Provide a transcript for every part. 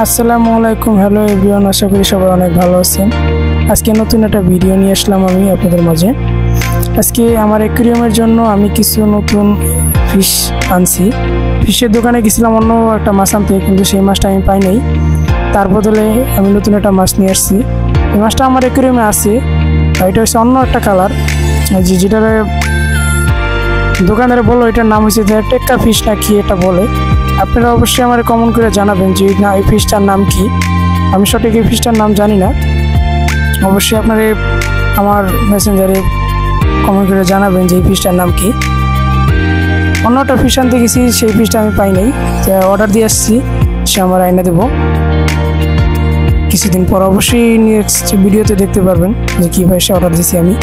আসসালামু আলাইকুম। Hello everyone, আশা করি সবাই অনেক ভালো আছেন। আজকে নতুন একটা ভিডিও নিয়ে আসলাম আমি আপনাদের মাঝে। আজকে আমার অ্যাকুয়ারিয়ামের জন্য আমি কিছু নতুন ফিশ আনছি। ফিশের দোকানে গেছিলাম অন্য একটা মাছ আনতে, কিন্তু সেই মাছটা আমি পাই নাই। তার বদলে আমি নতুন একটা মাছ নিয়ে আসছি। এই মাছটা আমার অ্যাকুয়ারিয়ামে আছে, এটা হচ্ছে অন্য একটা কালার। যেটার দোকানদারে বললো এটার নাম হচ্ছে টেক্কা ফিশ না কি এটা বলে। আপনারা অবশ্যই আমার কমেন্ট করে জানাবেন যে না এই ফিশটার নাম কি। আমি সঠিক এই ফিশটার নাম জানি না। অবশ্যই আপনারা আমার মেসেঞ্জারে কমেন্ট করে জানাবেন যে এই ফিশটার নাম কি। অন্য একটা ফিশ আনতে গেছি, সেই ফিশটা আমি পাই নাই, অর্ডার দিয়ে আসছি, সে আমার আইনে দেবো কিছুদিন পর। অবশ্যই নেক্সট ভিডিওতে দেখতে পারবেন যে কীভাবে সে অর্ডার দিয়েছি আমি।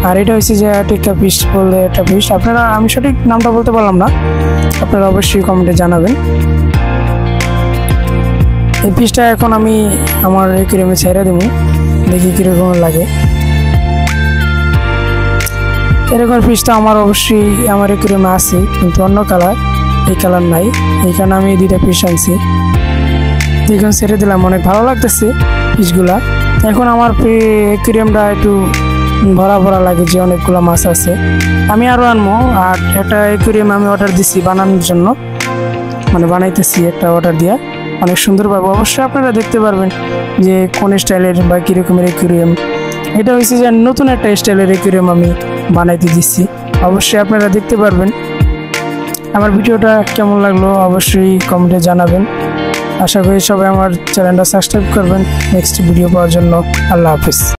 আর এটা হচ্ছে যে টেক্কা ফিশ বললে একটা ফিশ। আপনারা, আমি সঠিক নামটা বলতে পারলাম না, আপনারা অবশ্যই কমেন্টে জানাবেন। এই ফিশটা এখন আমি আমার অ্যাকুয়ারিয়ামে ছেড়ে দেবো, দেখি কীরকম লাগে। এরকম ফিশটা আমার অবশ্যই আমার অ্যাকুয়ারিয়ামে আছে, কিন্তু অন্য কালার, এই কালার নাই। এইখানে আমি দুইটা ফিশ আনছি, দেখুন ছেড়ে দিলাম, অনেক ভালো লাগতেছে ফিশগুলা। এখন আমার অ্যাকুয়ারিয়ামটা একটু ভরা ভরা লাগে যে অনেকগুলো মাছ আছে। আমি আরও আনবো। আর একটা অ্যাকুয়ারিয়াম আমি অর্ডার দিচ্ছি বানানোর জন্য, মানে বানাইতেছি একটা অর্ডার দিয়া, অনেক সুন্দর পাবো। অবশ্যই আপনারা দেখতে পারবেন যে কোন স্টাইলের বা কীরকমের অ্যাকুয়ারিয়াম। এটা হচ্ছে যে নতুন একটা স্টাইলের অ্যাকুয়ারিয়াম আমি বানাইতে দিচ্ছি। অবশ্যই আপনারা দেখতে পারবেন। আমার ভিডিওটা কেমন লাগলো অবশ্যই কমেন্টে জানাবেন। আশা করি সবাই আমার চ্যানেলটা সাবস্ক্রাইব করবেন নেক্সট ভিডিও পাওয়ার জন্য। আল্লাহ হাফিজ।